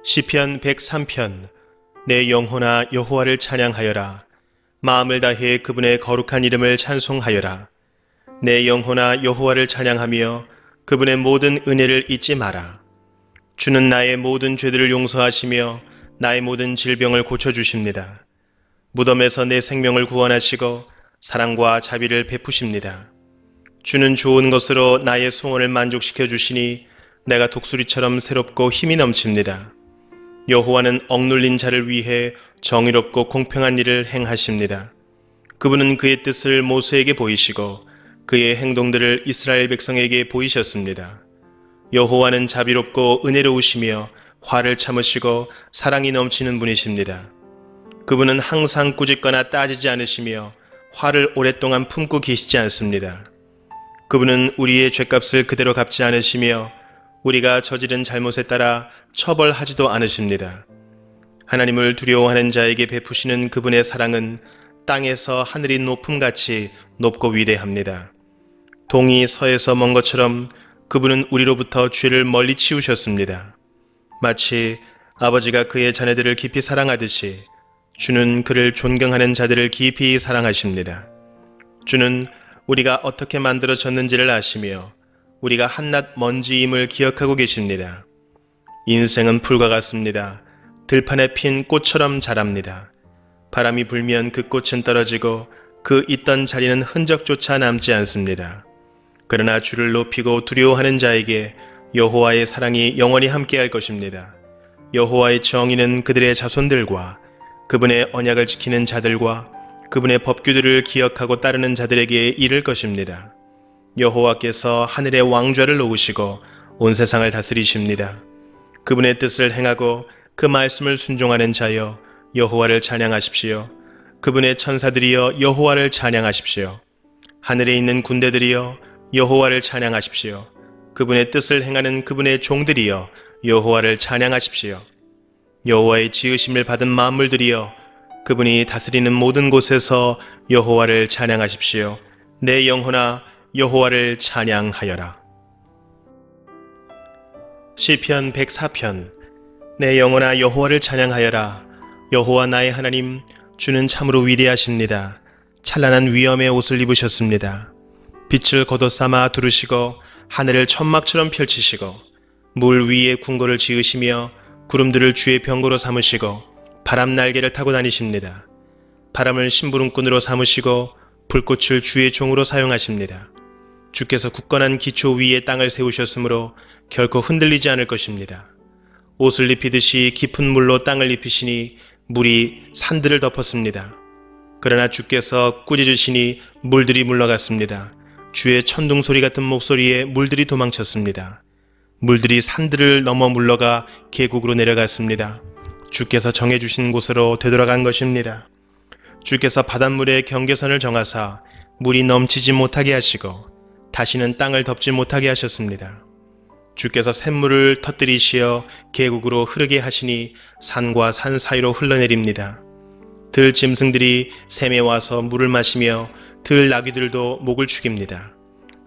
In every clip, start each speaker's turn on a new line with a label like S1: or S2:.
S1: 시편 103편. 내 영혼아 여호와를 찬양하여라. 마음을 다해 그분의 거룩한 이름을 찬송하여라. 내 영혼아 여호와를 찬양하며 그분의 모든 은혜를 잊지 마라. 주는 나의 모든 죄들을 용서하시며 나의 모든 질병을 고쳐주십니다. 무덤에서 내 생명을 구원하시고 사랑과 자비를 베푸십니다. 주는 좋은 것으로 나의 소원을 만족시켜 주시니 내가 독수리처럼 새롭고 힘이 넘칩니다. 여호와는 억눌린 자를 위해 정의롭고 공평한 일을 행하십니다. 그분은 그의 뜻을 모세에게 보이시고 그의 행동들을 이스라엘 백성에게 보이셨습니다. 여호와는 자비롭고 은혜로우시며 화를 참으시고 사랑이 넘치는 분이십니다. 그분은 항상 꾸짖거나 따지지 않으시며 화를 오랫동안 품고 계시지 않습니다. 그분은 우리의 죗값을 그대로 갚지 않으시며 우리가 저지른 잘못에 따라 처벌하지도 않으십니다. 하나님을 두려워하는 자에게 베푸시는 그분의 사랑은 땅에서 하늘이 높음같이 높고 위대합니다. 동이 서에서 먼 것처럼 그분은 우리로부터 죄를 멀리 치우셨습니다. 마치 아버지가 그의 자녀들을 깊이 사랑하듯이 주는 그를 존경하는 자들을 깊이 사랑하십니다. 주는 우리가 어떻게 만들어졌는지를 아시며 우리가 한낱 먼지임을 기억하고 계십니다. 인생은 풀과 같습니다. 들판에 핀 꽃처럼 자랍니다. 바람이 불면 그 꽃은 떨어지고 그 있던 자리는 흔적조차 남지 않습니다. 그러나 주를 높이고 두려워하는 자에게 여호와의 사랑이 영원히 함께할 것입니다. 여호와의 정의는 그들의 자손들과 그분의 언약을 지키는 자들과 그분의 법규들을 기억하고 따르는 자들에게 이를 것입니다. 여호와께서 하늘의 왕좌를 놓으시고 온 세상을 다스리십니다. 그분의 뜻을 행하고 그 말씀을 순종하는 자여 여호와를 찬양하십시오. 그분의 천사들이여 여호와를 찬양하십시오. 하늘에 있는 군대들이여 여호와를 찬양하십시오. 그분의 뜻을 행하는 그분의 종들이여 여호와를 찬양하십시오. 여호와의 지으심을 받은 만물들이여 그분이 다스리는 모든 곳에서 여호와를 찬양하십시오. 내 영혼아 여호와를 찬양하여라. 시편 104편. 내 영혼아 여호와를 찬양하여라. 여호와 나의 하나님, 주는 참으로 위대하십니다. 찬란한 위엄의 옷을 입으셨습니다. 빛을 걷어삼아 두르시고 하늘을 천막처럼 펼치시고 물 위에 궁궐을 지으시며 구름들을 주의 병거로 삼으시고 바람 날개를 타고 다니십니다. 바람을 심부름꾼으로 삼으시고 불꽃을 주의 종으로 사용하십니다. 주께서 굳건한 기초 위에 땅을 세우셨으므로 결코 흔들리지 않을 것입니다. 옷을 입히듯이 깊은 물로 땅을 입히시니 물이 산들을 덮었습니다. 그러나 주께서 꾸짖으시니 물들이 물러갔습니다. 주의 천둥소리 같은 목소리에 물들이 도망쳤습니다. 물들이 산들을 넘어 물러가 계곡으로 내려갔습니다. 주께서 정해주신 곳으로 되돌아간 것입니다. 주께서 바닷물의 경계선을 정하사 물이 넘치지 못하게 하시고 다시는 땅을 덮지 못하게 하셨습니다. 주께서 샘물을 터뜨리시어 계곡으로 흐르게 하시니 산과 산 사이로 흘러내립니다. 들짐승들이 샘에 와서 물을 마시며 들나귀들도 목을 축입니다.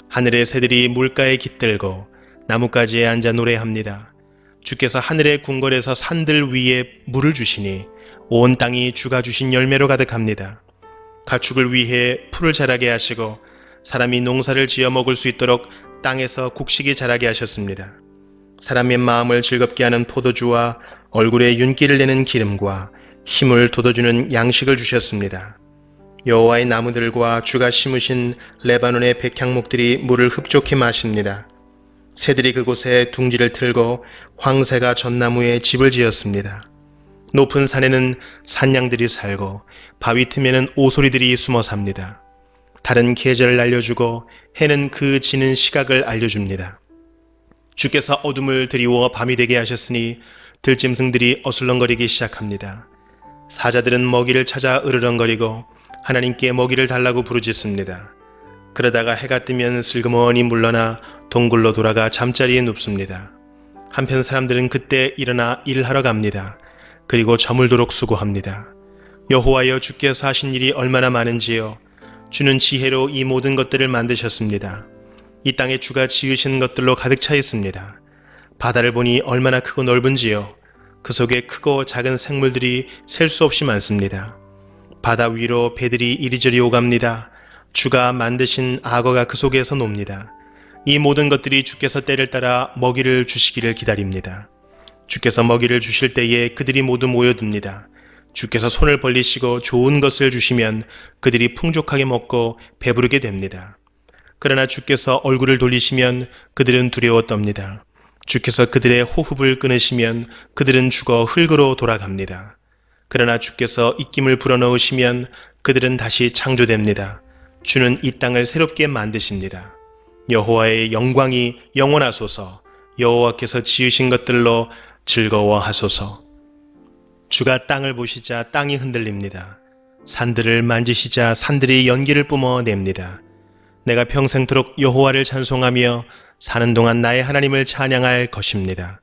S1: 하늘의 새들이 물가에 깃들고 나뭇가지에 앉아 노래합니다. 주께서 하늘의 궁궐에서 산들 위에 물을 주시니 온 땅이 주가 주신 열매로 가득합니다. 가축을 위해 풀을 자라게 하시고 사람이 농사를 지어 먹을 수 있도록 땅에서 곡식이 자라게 하셨습니다. 사람의 마음을 즐겁게 하는 포도주와 얼굴에 윤기를 내는 기름과 힘을 돋워주는 양식을 주셨습니다. 여호와의 나무들과 주가 심으신 레바논의 백향목들이 물을 흡족히 마십니다. 새들이 그곳에 둥지를 틀고 황새가 전나무에 집을 지었습니다. 높은 산에는 산양들이 살고 바위 틈에는 오소리들이 숨어 삽니다. 달은 계절을 알려주고 해는 그 지는 시각을 알려줍니다. 주께서 어둠을 드리워 밤이 되게 하셨으니 들짐승들이 어슬렁거리기 시작합니다. 사자들은 먹이를 찾아 으르렁거리고 하나님께 먹이를 달라고 부르짖습니다. 그러다가 해가 뜨면 슬그머니 물러나 동굴로 돌아가 잠자리에 눕습니다. 한편 사람들은 그때 일어나 일하러 갑니다. 그리고 저물도록 수고합니다. 여호와여, 주께서 하신 일이 얼마나 많은지요. 주는 지혜로 이 모든 것들을 만드셨습니다. 이 땅에 주가 지으신 것들로 가득 차 있습니다. 바다를 보니 얼마나 크고 넓은지요. 그 속에 크고 작은 생물들이 셀 수 없이 많습니다. 바다 위로 배들이 이리저리 오갑니다. 주가 만드신 악어가 그 속에서 놉니다. 이 모든 것들이 주께서 때를 따라 먹이를 주시기를 기다립니다. 주께서 먹이를 주실 때에 그들이 모두 모여듭니다. 주께서 손을 벌리시고 좋은 것을 주시면 그들이 풍족하게 먹고 배부르게 됩니다. 그러나 주께서 얼굴을 돌리시면 그들은 두려워 떱니다. 주께서 그들의 호흡을 끊으시면 그들은 죽어 흙으로 돌아갑니다. 그러나 주께서 입김을 불어넣으시면 그들은 다시 창조됩니다. 주는 이 땅을 새롭게 만드십니다. 여호와의 영광이 영원하소서. 여호와께서 지으신 것들로 즐거워하소서. 주가 땅을 보시자 땅이 흔들립니다. 산들을 만지시자 산들이 연기를 뿜어냅니다. 내가 평생토록 여호와를 찬송하며 사는 동안 나의 하나님을 찬양할 것입니다.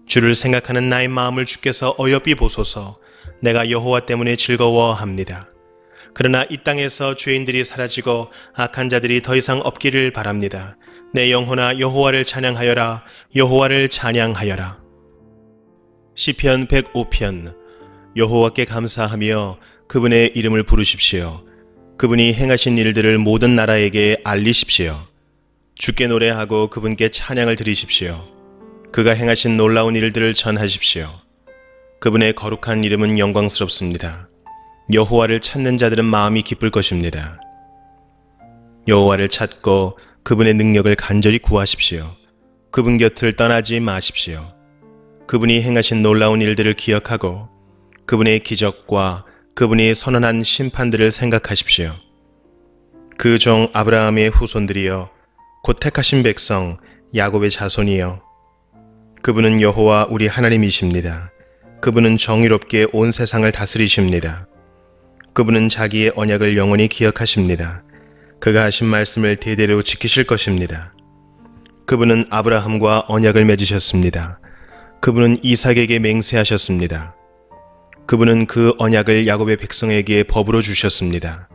S1: 주를 생각하는 나의 마음을 주께서 어여삐 보소서. 내가 여호와 때문에 즐거워합니다. 그러나 이 땅에서 죄인들이 사라지고 악한 자들이 더 이상 없기를 바랍니다. 내 영혼아 여호와를 찬양하여라. 여호와를 찬양하여라. 시편 105편. 여호와께 감사하며 그분의 이름을 부르십시오. 그분이 행하신 일들을 모든 나라에게 알리십시오. 주께 노래하고 그분께 찬양을 드리십시오. 그가 행하신 놀라운 일들을 전하십시오. 그분의 거룩한 이름은 영광스럽습니다. 여호와를 찾는 자들은 마음이 기쁠 것입니다. 여호와를 찾고 그분의 능력을 간절히 구하십시오. 그분 곁을 떠나지 마십시오. 그분이 행하신 놀라운 일들을 기억하고 그분의 기적과 그분이 선언한 심판들을 생각하십시오. 그 종 아브라함의 후손들이여 곧 택하신 백성 야곱의 자손이여 그분은 여호와 우리 하나님이십니다. 그분은 정의롭게 온 세상을 다스리십니다. 그분은 자기의 언약을 영원히 기억하십니다. 그가 하신 말씀을 대대로 지키실 것입니다. 그분은 아브라함과 언약을 맺으셨습니다. 그분은 이삭에게 맹세하셨습니다. 그분은 그 언약을 야곱의 백성에게 법으로 주셨습니다.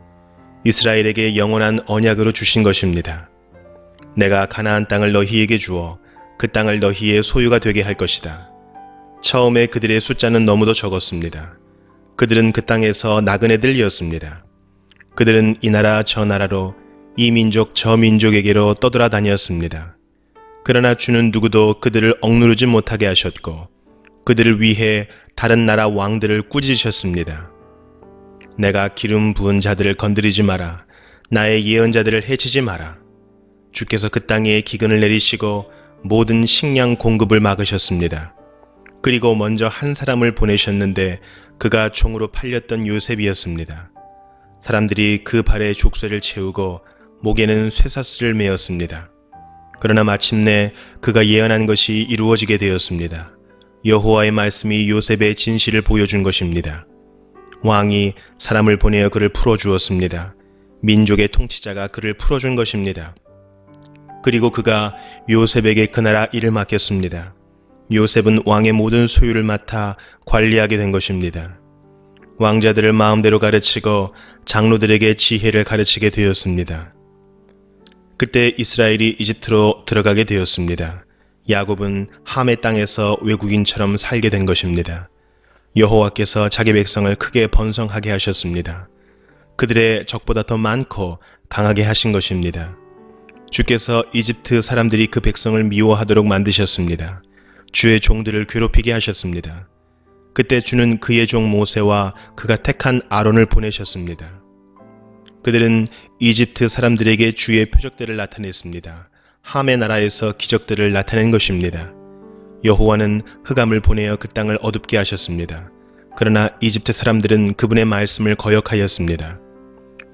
S1: 이스라엘에게 영원한 언약으로 주신 것입니다. 내가 가나안 땅을 너희에게 주어 그 땅을 너희의 소유가 되게 할 것이다. 처음에 그들의 숫자는 너무도 적었습니다. 그들은 그 땅에서 나그네들이었습니다. 그들은 이 나라 저 나라로 이 민족 저 민족에게로 떠돌아다녔습니다. 그러나 주는 누구도 그들을 억누르지 못하게 하셨고 그들을 위해 다른 나라 왕들을 꾸짖으셨습니다. 내가 기름 부은 자들을 건드리지 마라. 나의 예언자들을 해치지 마라. 주께서 그 땅에 기근을 내리시고 모든 식량 공급을 막으셨습니다. 그리고 먼저 한 사람을 보내셨는데 그가 종으로 팔렸던 요셉이었습니다. 사람들이 그 발에 족쇄를 채우고 목에는 쇠사슬을 메었습니다. 그러나 마침내 그가 예언한 것이 이루어지게 되었습니다. 여호와의 말씀이 요셉의 진실을 보여준 것입니다. 왕이 사람을 보내어 그를 풀어주었습니다. 민족의 통치자가 그를 풀어준 것입니다. 그리고 그가 요셉에게 그 나라 일을 맡겼습니다. 요셉은 왕의 모든 소유를 맡아 관리하게 된 것입니다. 왕자들을 마음대로 가르치고 장로들에게 지혜를 가르치게 되었습니다. 그때 이스라엘이 이집트로 들어가게 되었습니다. 야곱은 함의 땅에서 외국인처럼 살게 된 것입니다. 여호와께서 자기 백성을 크게 번성하게 하셨습니다. 그들의 적보다 더 많고 강하게 하신 것입니다. 주께서 이집트 사람들이 그 백성을 미워하도록 만드셨습니다. 주의 종들을 괴롭히게 하셨습니다. 그때 주는 그의 종 모세와 그가 택한 아론을 보내셨습니다. 그들은 이집트 사람들에게 주의 표적들을 나타냈습니다. 함의 나라에서 기적들을 나타낸 것입니다. 여호와는 흑암을 보내어 그 땅을 어둡게 하셨습니다. 그러나 이집트 사람들은 그분의 말씀을 거역하였습니다.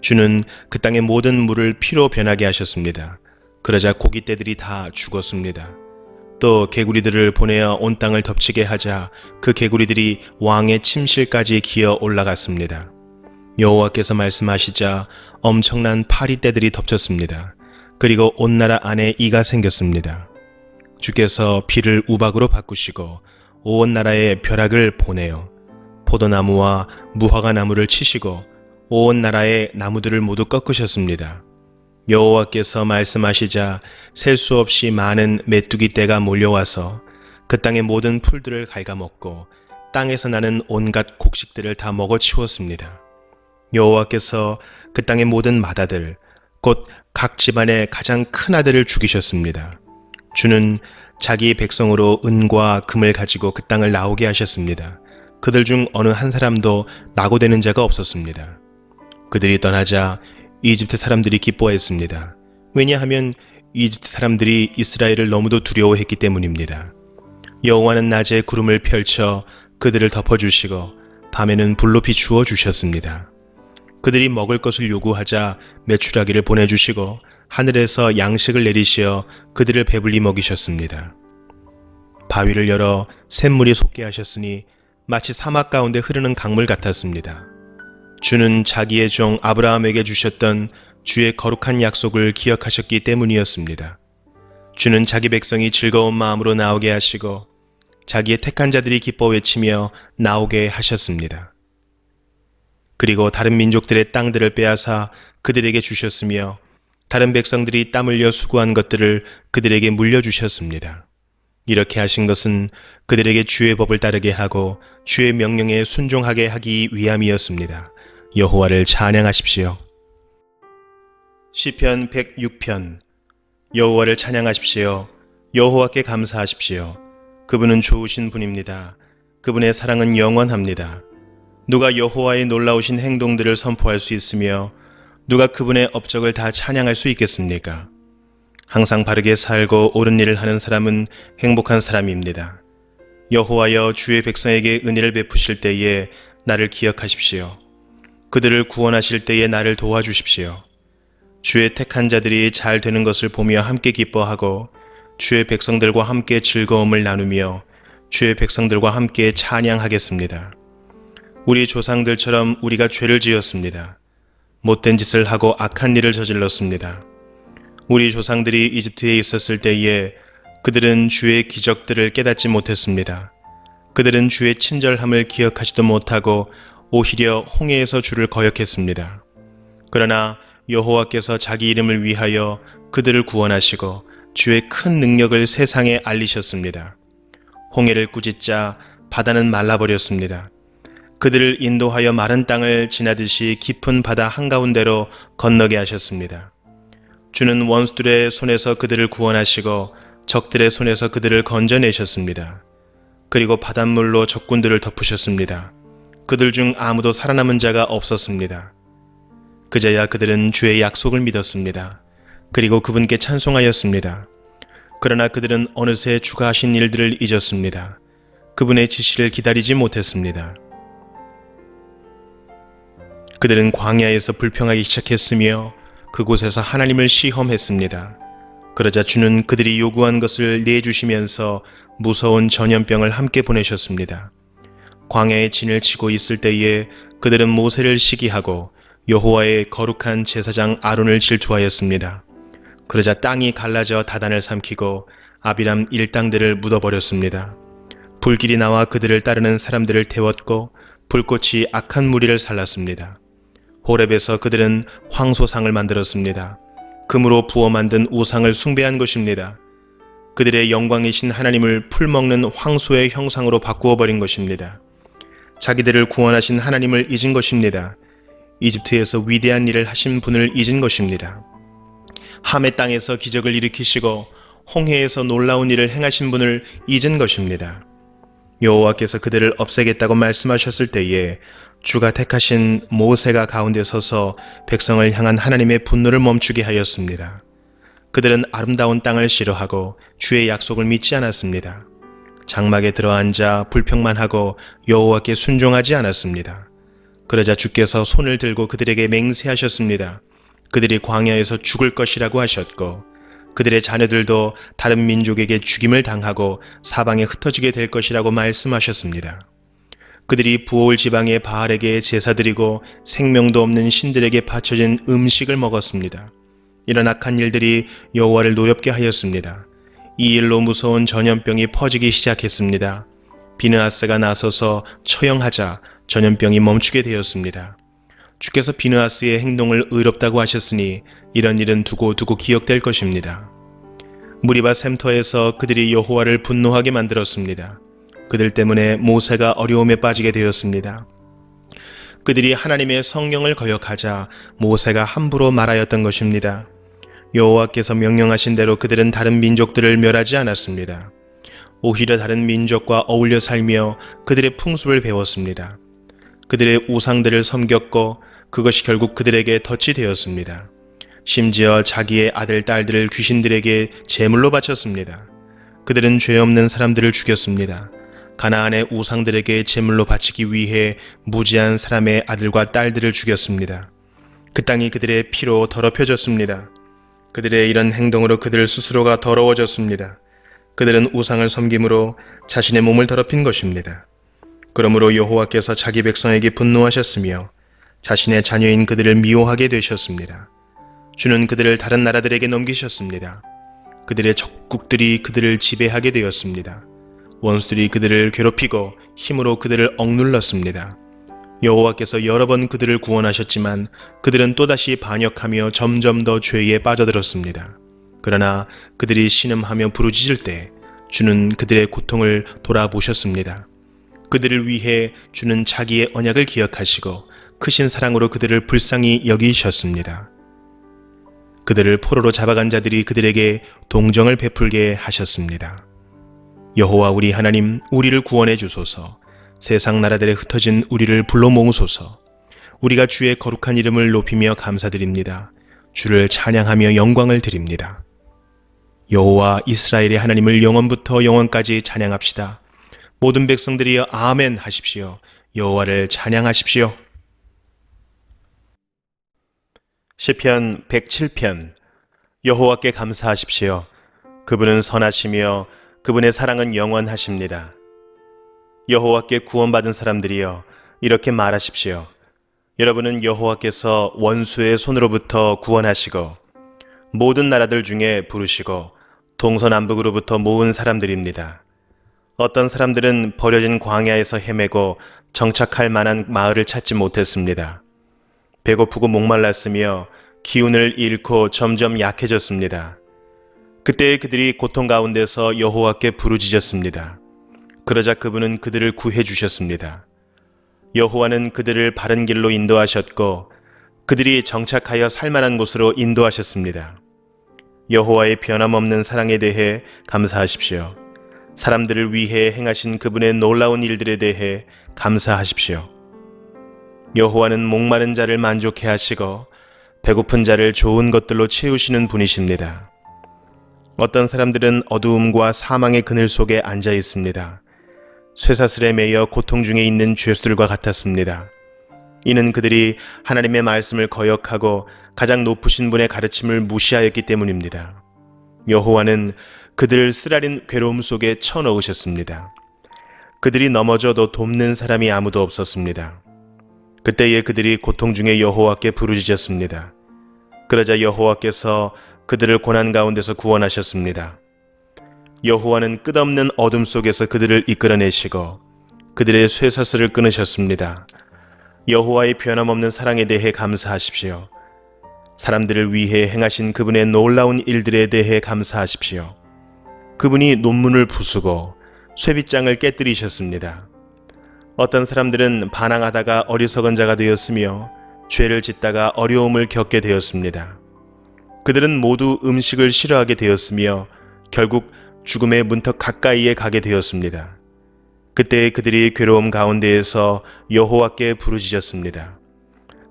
S1: 주는 그 땅의 모든 물을 피로 변하게 하셨습니다. 그러자 고깃떼들이 다 죽었습니다. 또 개구리들을 보내어 온 땅을 덮치게 하자 그 개구리들이 왕의 침실까지 기어 올라갔습니다. 여호와께서 말씀하시자 엄청난 파리떼들이 덮쳤습니다. 그리고 온 나라 안에 이가 생겼습니다. 주께서 비를 우박으로 바꾸시고 온 나라에 벼락을 보내어 포도나무와 무화과 나무를 치시고 온 나라의 나무들을 모두 꺾으셨습니다. 여호와께서 말씀하시자 셀 수 없이 많은 메뚜기 떼가 몰려와서 그 땅의 모든 풀들을 갉아먹고 땅에서 나는 온갖 곡식들을 다 먹어치웠습니다. 여호와께서 그 땅의 모든 맏아들 곧 각 집안의 가장 큰 아들을 죽이셨습니다. 주는 자기 백성으로 은과 금을 가지고 그 땅을 나오게 하셨습니다. 그들 중 어느 한 사람도 낙오되는 자가 없었습니다. 그들이 떠나자 이집트 사람들이 기뻐했습니다. 왜냐하면 이집트 사람들이 이스라엘을 너무도 두려워했기 때문입니다. 여호와는 낮에 구름을 펼쳐 그들을 덮어주시고 밤에는 불로 비추어 주셨습니다. 그들이 먹을 것을 요구하자 메추라기를 보내주시고 하늘에서 양식을 내리시어 그들을 배불리 먹이셨습니다. 바위를 열어 샘물이 솟게 하셨으니 마치 사막 가운데 흐르는 강물 같았습니다. 주는 자기의 종 아브라함에게 주셨던 주의 거룩한 약속을 기억하셨기 때문이었습니다. 주는 자기 백성이 즐거운 마음으로 나오게 하시고 자기의 택한 자들이 기뻐 외치며 나오게 하셨습니다. 그리고 다른 민족들의 땅들을 빼앗아 그들에게 주셨으며 다른 백성들이 땀 흘려 수고한 것들을 그들에게 물려주셨습니다. 이렇게 하신 것은 그들에게 주의 법을 따르게 하고 주의 명령에 순종하게 하기 위함이었습니다. 여호와를 찬양하십시오. 시편 106편. 여호와를 찬양하십시오. 여호와께 감사하십시오. 그분은 좋으신 분입니다. 그분의 사랑은 영원합니다. 누가 여호와의 놀라우신 행동들을 선포할 수 있으며 누가 그분의 업적을 다 찬양할 수 있겠습니까? 항상 바르게 살고 옳은 일을 하는 사람은 행복한 사람입니다. 여호와여, 주의 백성에게 은혜를 베푸실 때에 나를 기억하십시오. 그들을 구원하실 때에 나를 도와주십시오. 주의 택한 자들이 잘 되는 것을 보며 함께 기뻐하고 주의 백성들과 함께 즐거움을 나누며 주의 백성들과 함께 찬양하겠습니다. 우리 조상들처럼 우리가 죄를 지었습니다. 못된 짓을 하고 악한 일을 저질렀습니다. 우리 조상들이 이집트에 있었을 때에 그들은 주의 기적들을 깨닫지 못했습니다. 그들은 주의 친절함을 기억하지도 못하고 오히려 홍해에서 주를 거역했습니다. 그러나 여호와께서 자기 이름을 위하여 그들을 구원하시고 주의 큰 능력을 세상에 알리셨습니다. 홍해를 꾸짖자 바다는 말라버렸습니다. 그들을 인도하여 마른 땅을 지나듯이 깊은 바다 한가운데로 건너게 하셨습니다. 주는 원수들의 손에서 그들을 구원하시고 적들의 손에서 그들을 건져내셨습니다. 그리고 바닷물로 적군들을 덮으셨습니다. 그들 중 아무도 살아남은 자가 없었습니다. 그제야 그들은 주의 약속을 믿었습니다. 그리고 그분께 찬송하였습니다. 그러나 그들은 어느새 주가 하신 일들을 잊었습니다. 그분의 지시를 기다리지 못했습니다. 그들은 광야에서 불평하기 시작했으며 그곳에서 하나님을 시험했습니다. 그러자 주는 그들이 요구한 것을 내주시면서 무서운 전염병을 함께 보내셨습니다. 광야에 진을 치고 있을 때에 그들은 모세를 시기하고 여호와의 거룩한 제사장 아론을 질투하였습니다. 그러자 땅이 갈라져 다단을 삼키고 아비람 일당들을 묻어버렸습니다. 불길이 나와 그들을 따르는 사람들을 태웠고 불꽃이 악한 무리를 살랐습니다. 호렙에서 그들은 황소상을 만들었습니다. 금으로 부어 만든 우상을 숭배한 것입니다. 그들의 영광이신 하나님을 풀먹는 황소의 형상으로 바꾸어 버린 것입니다. 자기들을 구원하신 하나님을 잊은 것입니다. 이집트에서 위대한 일을 하신 분을 잊은 것입니다. 함의 땅에서 기적을 일으키시고 홍해에서 놀라운 일을 행하신 분을 잊은 것입니다. 여호와께서 그들을 없애겠다고 말씀하셨을 때에 주가 택하신 모세가 가운데 서서 백성을 향한 하나님의 분노를 멈추게 하였습니다. 그들은 아름다운 땅을 싫어하고 주의 약속을 믿지 않았습니다. 장막에 들어앉아 불평만 하고 여호와께 순종하지 않았습니다. 그러자 주께서 손을 들고 그들에게 맹세하셨습니다. 그들이 광야에서 죽을 것이라고 하셨고 그들의 자녀들도 다른 민족에게 죽임을 당하고 사방에 흩어지게 될 것이라고 말씀하셨습니다. 그들이 부올 지방의 바알에게 제사드리고 생명도 없는 신들에게 바쳐진 음식을 먹었습니다. 이런 악한 일들이 여호와를 노엽게 하였습니다. 이 일로 무서운 전염병이 퍼지기 시작했습니다. 비느하스가 나서서 처형하자 전염병이 멈추게 되었습니다. 주께서 비느하스의 행동을 의롭다고 하셨으니 이런 일은 두고두고 기억될 것입니다. 무리바 샘터에서 그들이 여호와를 분노하게 만들었습니다. 그들 때문에 모세가 어려움에 빠지게 되었습니다. 그들이 하나님의 성령을 거역하자 모세가 함부로 말하였던 것입니다. 여호와께서 명령하신 대로 그들은 다른 민족들을 멸하지 않았습니다. 오히려 다른 민족과 어울려 살며 그들의 풍습을 배웠습니다. 그들의 우상들을 섬겼고 그것이 결국 그들에게 덫이 되었습니다. 심지어 자기의 아들, 딸들을 귀신들에게 제물로 바쳤습니다. 그들은 죄 없는 사람들을 죽였습니다. 가나안의 우상들에게 제물로 바치기 위해 무지한 사람의 아들과 딸들을 죽였습니다. 그 땅이 그들의 피로 더럽혀졌습니다. 그들의 이런 행동으로 그들 스스로가 더러워졌습니다. 그들은 우상을 섬김으로 자신의 몸을 더럽힌 것입니다. 그러므로 여호와께서 자기 백성에게 분노하셨으며 자신의 자녀인 그들을 미워하게 되셨습니다. 주는 그들을 다른 나라들에게 넘기셨습니다. 그들의 적국들이 그들을 지배하게 되었습니다. 원수들이 그들을 괴롭히고 힘으로 그들을 억눌렀습니다. 여호와께서 여러 번 그들을 구원하셨지만 그들은 또다시 반역하며 점점 더 죄에 빠져들었습니다. 그러나 그들이 신음하며 부르짖을 때 주는 그들의 고통을 돌아보셨습니다. 그들을 위해 주는 자기의 언약을 기억하시고 크신 사랑으로 그들을 불쌍히 여기셨습니다. 그들을 포로로 잡아간 자들이 그들에게 동정을 베풀게 하셨습니다. 여호와 우리 하나님, 우리를 구원해 주소서. 세상 나라들에 흩어진 우리를 불러 모으소서. 우리가 주의 거룩한 이름을 높이며 감사드립니다. 주를 찬양하며 영광을 드립니다. 여호와 이스라엘의 하나님을 영원부터 영원까지 찬양합시다. 모든 백성들이여 아멘 하십시오. 여호와를 찬양하십시오. 시편 107편. 여호와께 감사하십시오. 그분은 선하시며 그분의 사랑은 영원하십니다. 여호와께 구원받은 사람들이여 이렇게 말하십시오. 여러분은 여호와께서 원수의 손으로부터 구원하시고 모든 나라들 중에 부르시고 동서남북으로부터 모은 사람들입니다. 어떤 사람들은 버려진 광야에서 헤매고 정착할 만한 마을을 찾지 못했습니다. 배고프고 목말랐으며 기운을 잃고 점점 약해졌습니다. 그때 그들이 고통 가운데서 여호와께 부르짖었습니다. 그러자 그분은 그들을 구해 주셨습니다. 여호와는 그들을 바른 길로 인도하셨고 그들이 정착하여 살만한 곳으로 인도하셨습니다. 여호와의 변함없는 사랑에 대해 감사하십시오. 사람들을 위해 행하신 그분의 놀라운 일들에 대해 감사하십시오. 여호와는 목마른 자를 만족해 하시고 배고픈 자를 좋은 것들로 채우시는 분이십니다. 어떤 사람들은 어두움과 사망의 그늘 속에 앉아 있습니다. 쇠사슬에 매여 고통 중에 있는 죄수들과 같았습니다. 이는 그들이 하나님의 말씀을 거역하고 가장 높으신 분의 가르침을 무시하였기 때문입니다. 여호와는 그들을 쓰라린 괴로움 속에 쳐넣으셨습니다. 그들이 넘어져도 돕는 사람이 아무도 없었습니다. 그때에 그들이 고통 중에 여호와께 부르짖었습니다. 그러자 여호와께서 그들을 고난 가운데서 구원하셨습니다. 여호와는 끝없는 어둠 속에서 그들을 이끌어내시고 그들의 쇠사슬을 끊으셨습니다. 여호와의 변함없는 사랑에 대해 감사하십시오. 사람들을 위해 행하신 그분의 놀라운 일들에 대해 감사하십시오. 그분이 논문을 부수고 쇠빗장을 깨뜨리셨습니다. 어떤 사람들은 반항하다가 어리석은 자가 되었으며 죄를 짓다가 어려움을 겪게 되었습니다. 그들은 모두 음식을 싫어하게 되었으며 결국 죽음의 문턱 가까이에 가게 되었습니다. 그때 그들이 괴로움 가운데에서 여호와께 부르짖었습니다.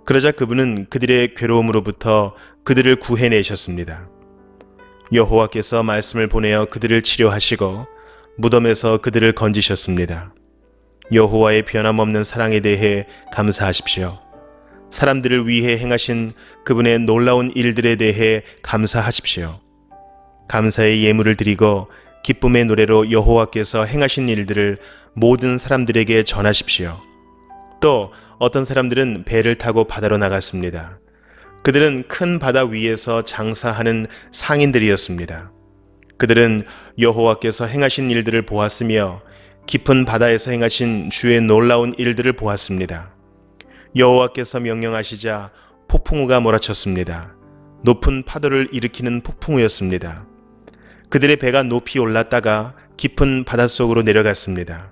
S1: 그러자 그분은 그들의 괴로움으로부터 그들을 구해내셨습니다. 여호와께서 말씀을 보내어 그들을 치료하시고 무덤에서 그들을 건지셨습니다. 여호와의 변함없는 사랑에 대해 감사하십시오. 사람들을 위해 행하신 그분의 놀라운 일들에 대해 감사하십시오. 감사의 예물을 드리고 기쁨의 노래로 여호와께서 행하신 일들을 모든 사람들에게 전하십시오. 또 어떤 사람들은 배를 타고 바다로 나갔습니다. 그들은 큰 바다 위에서 장사하는 상인들이었습니다. 그들은 여호와께서 행하신 일들을 보았으며 깊은 바다에서 행하신 주의 놀라운 일들을 보았습니다. 여호와께서 명령하시자 폭풍우가 몰아쳤습니다. 높은 파도를 일으키는 폭풍우였습니다. 그들의 배가 높이 올랐다가 깊은 바닷속으로 내려갔습니다.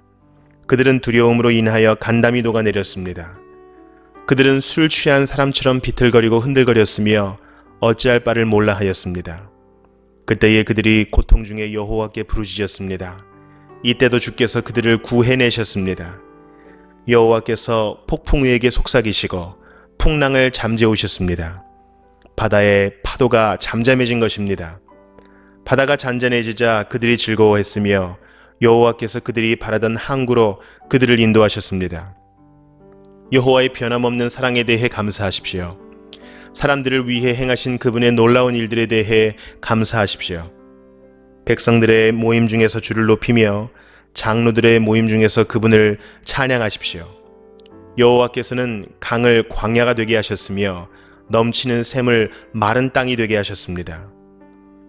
S1: 그들은 두려움으로 인하여 간담이 녹아내렸습니다. 그들은 술 취한 사람처럼 비틀거리고 흔들거렸으며 어찌할 바를 몰라 하였습니다. 그때에 그들이 고통 중에 여호와께 부르짖었습니다. 이때도 주께서 그들을 구해내셨습니다. 여호와께서 폭풍 위에게 속삭이시고 풍랑을 잠재우셨습니다. 바다의 파도가 잠잠해진 것입니다. 바다가 잔잔해지자 그들이 즐거워했으며 여호와께서 그들이 바라던 항구로 그들을 인도하셨습니다. 여호와의 변함없는 사랑에 대해 감사하십시오. 사람들을 위해 행하신 그분의 놀라운 일들에 대해 감사하십시오. 백성들의 모임 중에서 주를 높이며 장로들의 모임 중에서 그분을 찬양하십시오. 여호와께서는 강을 광야가 되게 하셨으며 넘치는 샘을 마른 땅이 되게 하셨습니다.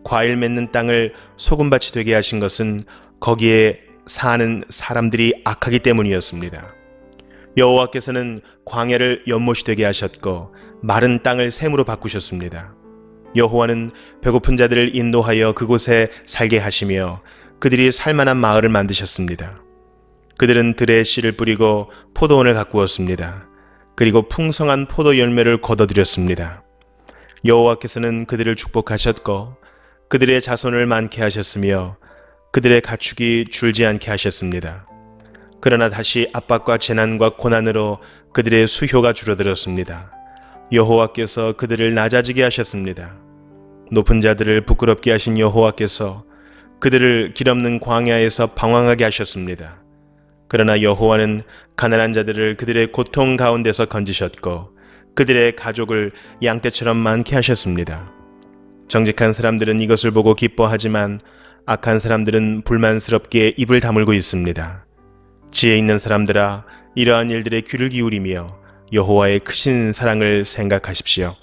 S1: 과일 맺는 땅을 소금밭이 되게 하신 것은 거기에 사는 사람들이 악하기 때문이었습니다. 여호와께서는 광야를 연못이 되게 하셨고 마른 땅을 샘으로 바꾸셨습니다. 여호와는 배고픈 자들을 인도하여 그곳에 살게 하시며 그들이 살만한 마을을 만드셨습니다. 그들은 들에 씨를 뿌리고 포도원을 가꾸었습니다. 그리고 풍성한 포도 열매를 거둬들였습니다. 여호와께서는 그들을 축복하셨고 그들의 자손을 많게 하셨으며 그들의 가축이 줄지 않게 하셨습니다. 그러나 다시 압박과 재난과 고난으로 그들의 수효가 줄어들었습니다. 여호와께서 그들을 낮아지게 하셨습니다. 높은 자들을 부끄럽게 하신 여호와께서 그들을 길없는 광야에서 방황하게 하셨습니다. 그러나 여호와는 가난한 자들을 그들의 고통 가운데서 건지셨고 그들의 가족을 양떼처럼 많게 하셨습니다. 정직한 사람들은 이것을 보고 기뻐하지만 악한 사람들은 불만스럽게 입을 다물고 있습니다. 지혜 있는 사람들아, 이러한 일들에 귀를 기울이며 여호와의 크신 사랑을 생각하십시오.